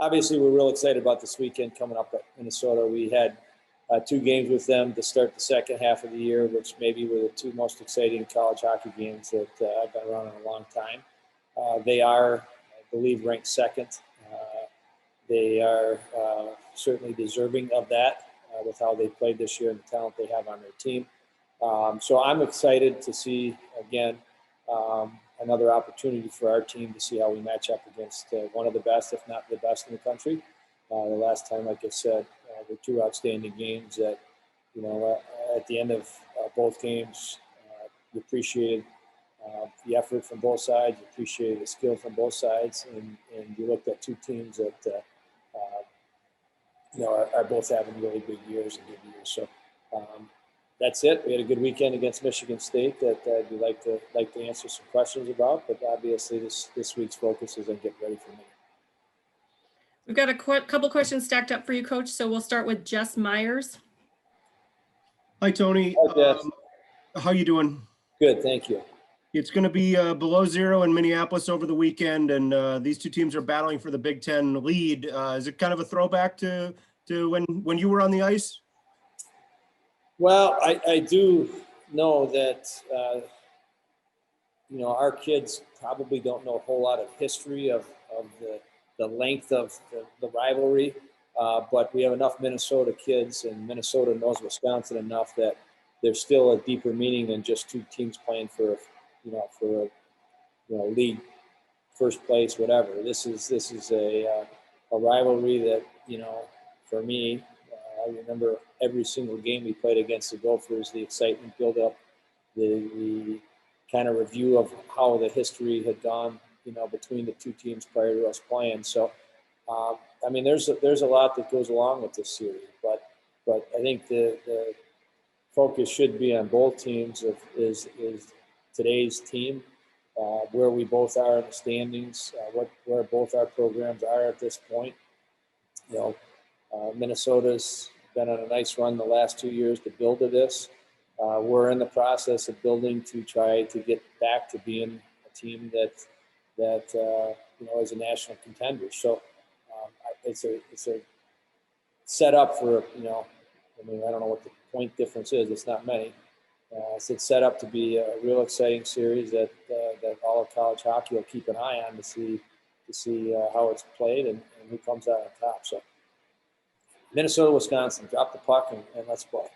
obviously we're real excited about this weekend coming up at Minnesota. We had 2 games with them to start the second half of the year, which maybe were the 2 most exciting college hockey games that I've been around in a long time. They are, I believe, ranked second. They are certainly deserving of that with how they played this year and the talent they have on their team. So I'm excited to see, again, another opportunity for our team to see how we match up against one of the best, if not the best in the country. The last time, like I said, were 2 outstanding games that, at the end of both games, you appreciated the effort from both sides, you appreciated the skill from both sides, and you looked at 2 teams that, are both having really big years and good years. So that's it. We had a good weekend against Michigan State that we'd like to answer some questions about, but obviously this week's focus is on getting ready for me. We've got a couple questions stacked up for you, Coach. So we'll start with Jess Myers. Hi, Tony. Hi, Jess. How you doing? Good, thank you. It's going to be below 0 in Minneapolis over the weekend, and these 2 teams are battling for the Big Ten lead. Is it kind of a throwback to when you were on the ice? Well, I do know that, our kids probably don't know a whole lot of history of the length of the rivalry, but we have enough Minnesota kids, and Minnesota knows Wisconsin enough that there's still a deeper meaning than just 2 teams playing for league first place, whatever. This is a rivalry that, for me, I remember every single game we played against the Gophers, the excitement build up, the kind of review of how the history had gone, between the 2 teams prior to us playing. So, there's a lot that goes along with this series, but I think the focus should be on both teams is today's team, where we both are in the standings, where both our programs are at this point. Minnesota's been on a nice run the last 2 years to build to this. We're in the process of building to try to get back to being a team that is a national contender. So it's a setup for, I don't know what the point difference is. It's not many. So it's set up to be a real exciting series that all of college hockey will keep an eye on to see how it's played and who comes out on top. So Minnesota, Wisconsin, drop the puck and let's play.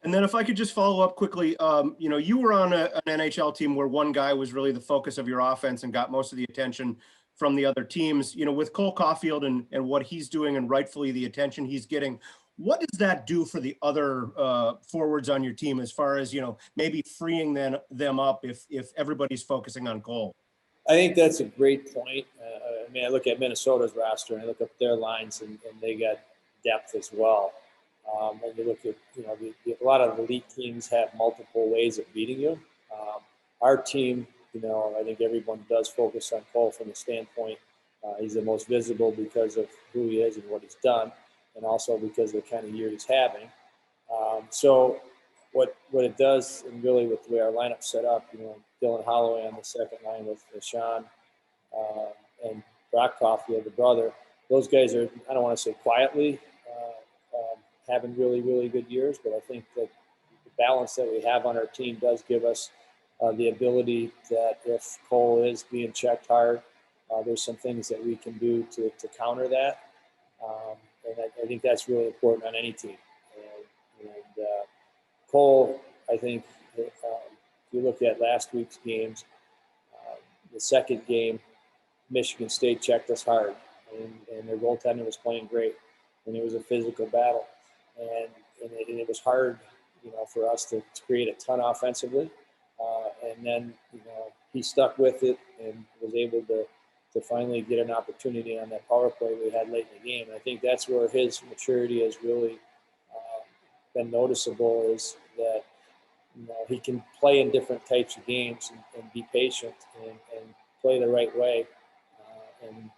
And then if I could just follow up quickly, you were on an NHL team where one guy was really the focus of your offense and got most of the attention from the other teams. With Cole Caulfield and what he's doing and rightfully the attention he's getting, what does that do for the other forwards on your team as far as, maybe freeing them up if everybody's focusing on Cole? I think that's a great point. I look at Minnesota's roster and I look up their lines and they got depth as well. And you look at, a lot of the elite teams have multiple ways of beating you. Our team, I think everyone does focus on Cole from the standpoint. He's the most visible because of who he is and what he's done, and also because of the kind of year he's having. So what it does, and really with the way our lineup's set up, Dylan Holloway on the second line with Sean and Brock Caulfield, the brother, those guys are, I don't want to say quietly, having really, really good years, but I think that the balance that we have on our team does give us the ability that if Cole is being checked hard, there's some things that we can do to counter that. And I think that's really important on any team. And Cole, I think, if you look at last week's games, the second game, Michigan State checked us hard, and their goaltender was playing great, and it was a physical battle. And it was hard, for us to create a ton offensively. And then, he stuck with it and was able to finally get an opportunity on that power play we had late in the game. And I think that's where his maturity has really been noticeable, is that, he can play in different types of games and be patient and play the right way and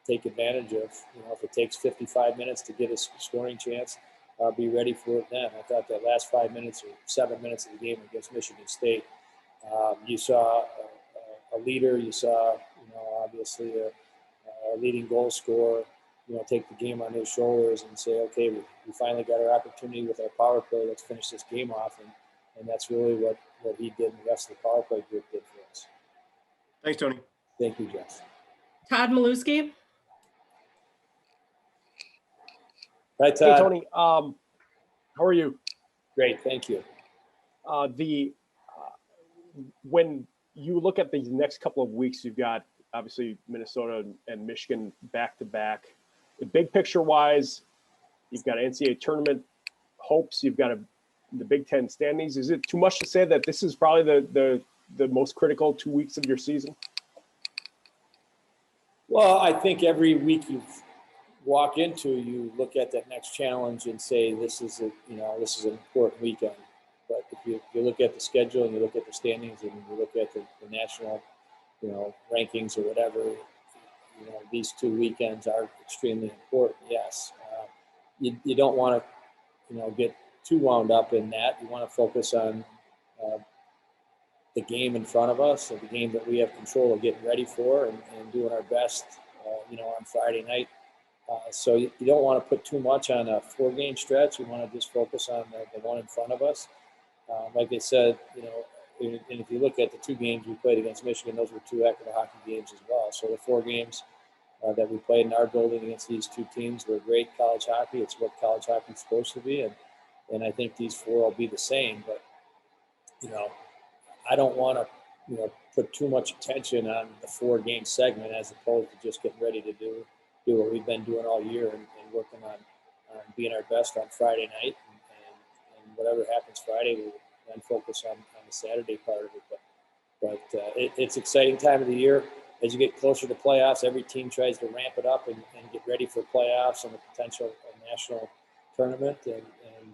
take advantage of, if it takes 55 minutes to get a scoring chance, be ready for it then. I thought that last 5 minutes or 7 minutes of the game against Michigan State, you saw a leader, you saw, obviously a leading goal scorer, take the game on his shoulders and say, okay, we finally got our opportunity with our power play. Let's finish this game off. And that's really what he did and the rest of the power play group did for us. Thanks, Tony. Thank you, Jess. Todd Maluski. Right, Todd. Hey, Tony. How are you? Great, thank you. When you look at these next couple of weeks, you've got obviously Minnesota and Michigan back to back. The big picture wise, you've got NCAA tournament hopes. You've got the Big Ten standings. Is it too much to say that this is probably the most critical 2 weeks of your season? Well, I think every week you walk into, you look at that next challenge and say, this is an important weekend. But if you look at the schedule and you look at the standings and you look at the national, rankings or whatever, these 2 weekends are extremely important. Yes, you don't want to, get too wound up in that. You want to focus on the game in front of us, and the game that we have control of getting ready for, and doing our best, on Friday night. So you don't want to put too much on a 4-game stretch. You want to just focus on the one in front of us. Like I said, and if you look at the 2 games we played against Michigan, those were 2 heck of hockey games as well. So the 4 games that we played in our building against these 2 teams were great college hockey. It's what college hockey is supposed to be, and I think these 4 will be the same. But I don't want to put too much attention on the 4-game segment as opposed to just getting ready to do what we've been doing all year and working on being our best on Friday night, and whatever happens Friday, we'll then focus on the Saturday part of it. But it's exciting time of the year. As you get closer to playoffs, every team tries to ramp it up and get ready for playoffs and the potential national tournament. And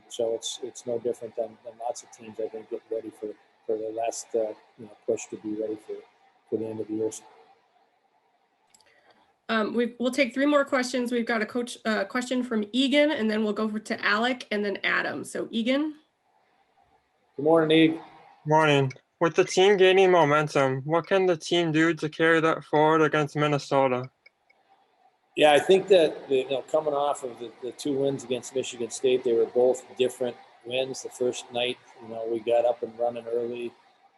so it's no different than lots of teams, I think, getting ready for the last push to be ready for the end of the year. We'll take 3 more questions. We've got a question from Egan, and then we'll go to Alec and then Adam. So Egan. Good morning, Eve. Morning. With the team gaining momentum, what can the team do to carry that forward against Minnesota? Yeah, I think that coming off of the 2 wins against Michigan State, they were both different wins. The first night, we got up and running early.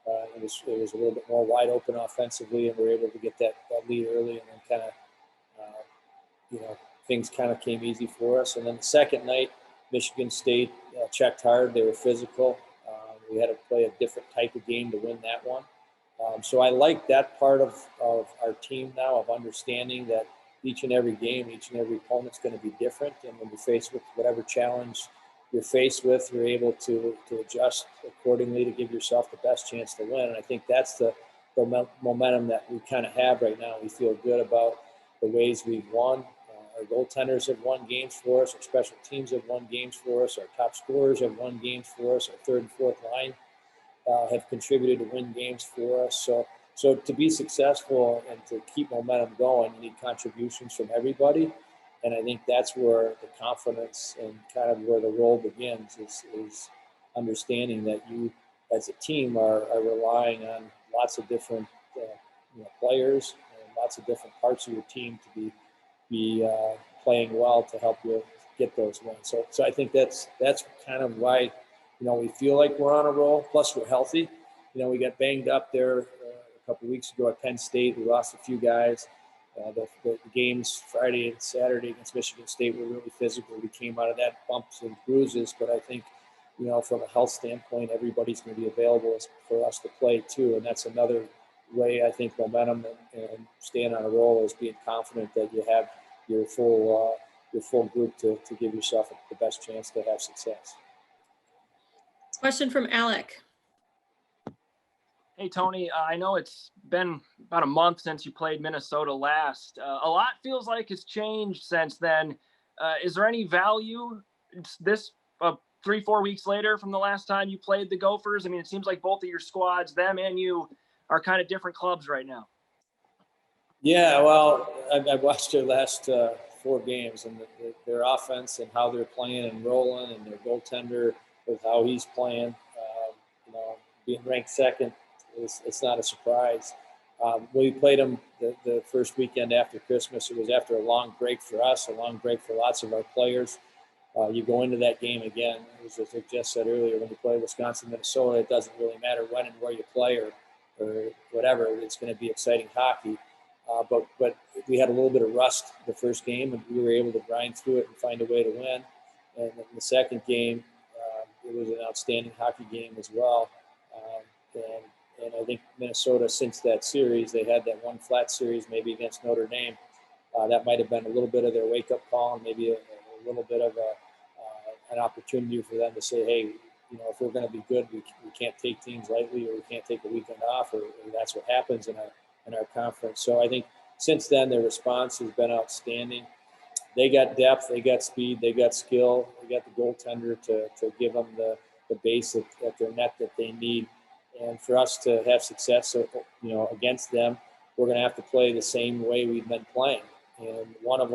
It was a little bit more wide open offensively, and we were able to get that lead early, and then kind of things kind of came easy for us. And then the second night, Michigan State checked hard. They were physical. We had to play a different type of game to win that one. So I like that part of our team now, of understanding that each and every game, each and every opponent's going to be different. And when you're faced with whatever challenge you're faced with, you're able to adjust accordingly to give yourself the best chance to win. And I think that's the momentum that we kind of have right now. We feel good about the ways we've won. Our goaltenders have won games for us. Our special teams have won games for us. Our top scorers have won games for us. Our 3rd and 4th line have contributed to win games for us. So to be successful and to keep momentum going, you need contributions from everybody. And I think that's where the confidence and kind of where the role begins is understanding that you as a team are relying on lots of different players and lots of different parts of your team to be playing well to help you get those wins. So I think that's kind of why we feel like we're on a roll. Plus we're healthy. We got banged up there a couple of weeks ago at Penn State. We lost a few guys. The games Friday and Saturday against Michigan State were really physical. We came out of that bumps and bruises, but I think from a health standpoint, everybody's going to be available for us to play too, and that's another way I think momentum and staying on a roll is being confident that you have your full group to give yourself the best chance to have success. Question from Alec. Hey, Tony, I know it's been about a month since you played Minnesota last. A lot feels like has changed since then. Is there any value this 3-4 weeks later from the last time you played the Gophers? I mean, it seems like both of your squads, them and you, are kind of different clubs right now. Yeah, well, I've watched their last 4 games, and their offense and how they're playing and rolling, and their goaltender with how he's playing. Being ranked second, it's not a surprise. We played them the first weekend after Christmas. It was after a long break for us, a long break for lots of our players. You go into that game again. It was, as I just said earlier, when you play Wisconsin, Minnesota, it doesn't really matter when and where you play or whatever. It's going to be exciting hockey. But we had a little bit of rust the first game, and we were able to grind through it and find a way to win. And in the second game, it was an outstanding hockey game as well. And I think Minnesota, since that series, they had that one flat series maybe against Notre Dame. That might have been a little bit of their wake-up call and maybe a little bit of an opportunity for them to say, hey, if we're going to be good, we can't take teams lightly, or we can't take a weekend off, or that's what happens in our conference. So I think since then, their response has been outstanding. They got depth, they got speed, they got skill, they got the goaltender to give them the base at their net that they need. And for us to have success, against them, we're going to have to play the same way we've been playing. And one of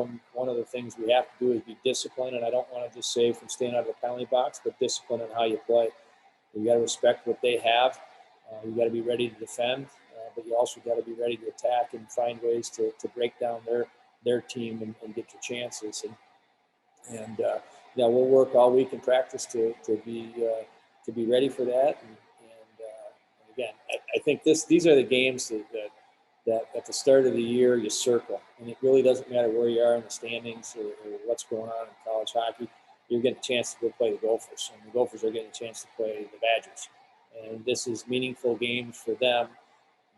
the things we have to do is be disciplined. And I don't want to just say from staying out of the penalty box, but discipline in how you play. You got to respect what they have. You got to be ready to defend, but you also got to be ready to attack and find ways to break down their team and get your chances. And we'll work all week in practice to be ready for that. And again, I think these are the games that at the start of the year you circle, and it really doesn't matter where you are in the standings or what's going on in college hockey. You're getting a chance to go play the Gophers, and the Gophers are getting a chance to play the Badgers. And this is meaningful games for them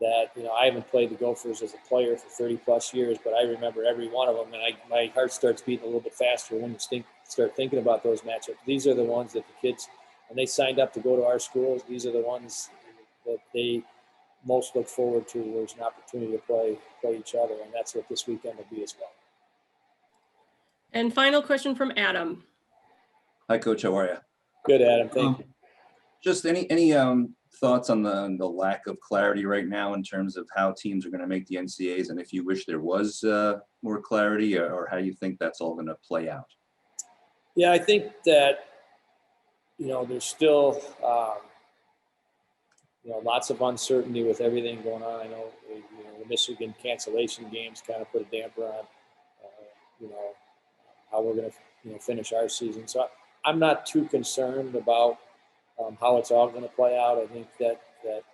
that, I haven't played the Gophers as a player for 30 plus years, but I remember every one of them, and my heart starts beating a little bit faster when you start thinking about those matchups. These are the ones that the kids, when they signed up to go to our schools, these are the ones that they most look forward to. There's an opportunity to play each other, and that's what this weekend will be as well. And final question from Adam. Hi, Coach. How are you? Good, Adam. Thank you. Just any thoughts on the lack of clarity right now in terms of how teams are going to make the NCAAs, and if you wish there was more clarity, or how you think that's all going to play out? Yeah, I think that there's still lots of uncertainty with everything going on. I know the Michigan cancellation games kind of put a damper on how we're going to finish our season. So I'm not too concerned about how it's all going to play out. I think that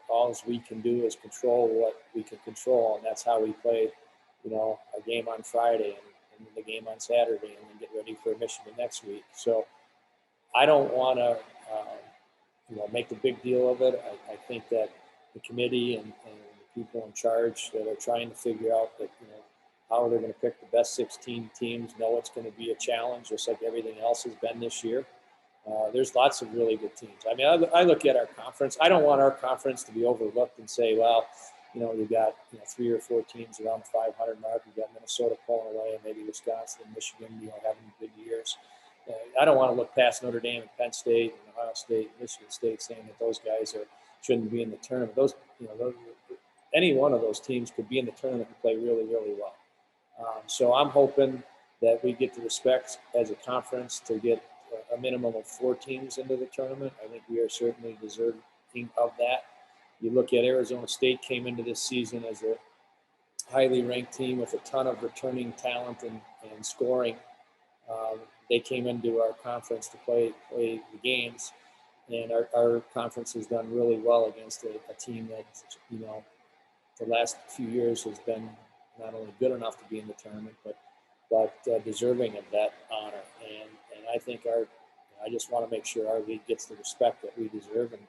all we can do is control what we can control, and that's how we play, a game on Friday and the game on Saturday, and then get ready for Michigan next week. So I don't want to, make a big deal of it. I think that the committee and the people in charge that are trying to figure out that, how they're going to pick the best 16 teams know it's going to be a challenge, just like everything else has been this year. There's lots of really good teams. I mean, I look at our conference. I don't want our conference to be overlooked and say, well, you've got 3 or 4 teams around the 500 mark. You've got Minnesota pulling away, and maybe Wisconsin and Michigan, having good years. I don't want to look past Notre Dame and Penn State and Ohio State, Michigan State, saying that those guys shouldn't be in the tournament. Any one of those teams could be in the tournament and play really, really well. So I'm hoping that we get the respect as a conference to get a minimum of 4 teams into the tournament. I think we are certainly deserving of that. You look at Arizona State came into this season as a highly ranked team with a ton of returning talent and scoring. They came into our conference to play the games, and our conference has done really well against a team that, the last few years has been not only good enough to be in the tournament, but deserving of that honor. And I think I just want to make sure our league gets the respect that we deserve, and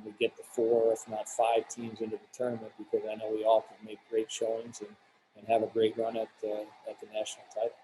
we get the 4, if not 5 teams into the tournament, because I know we all can make great showings and have a great run at the national title.